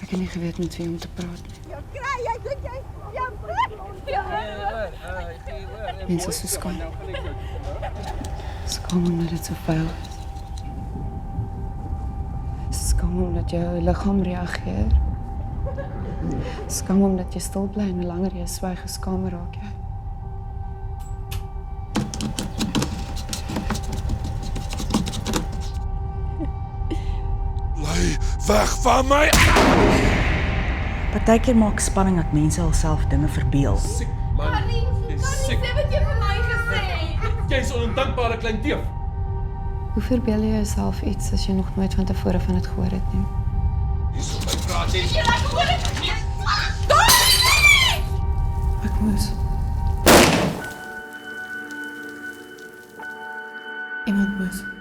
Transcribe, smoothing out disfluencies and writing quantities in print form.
Ek het nie geweet met wie om te praat nie. Jy kry, jy dink jy Mense is so skaam. Skaam omdat dit so vuil is. Skaam omdat jou liggaam reageer. Skaam omdat jy stil bly en hoe langer jy swyg, hoe skamer raak jy. Bly weg van my! Partykeer maak spanning dat mense alself dinge verbeel. Siek man, jy's siek. wat jy vir my gesê. Jy's 'n ondankbare klein teef. Hoe verbeel jy jouself iets as jy nog nooit van tevore van dit gehoor het nie? Hier's op my praat jy. Ek moes. Iemand moes.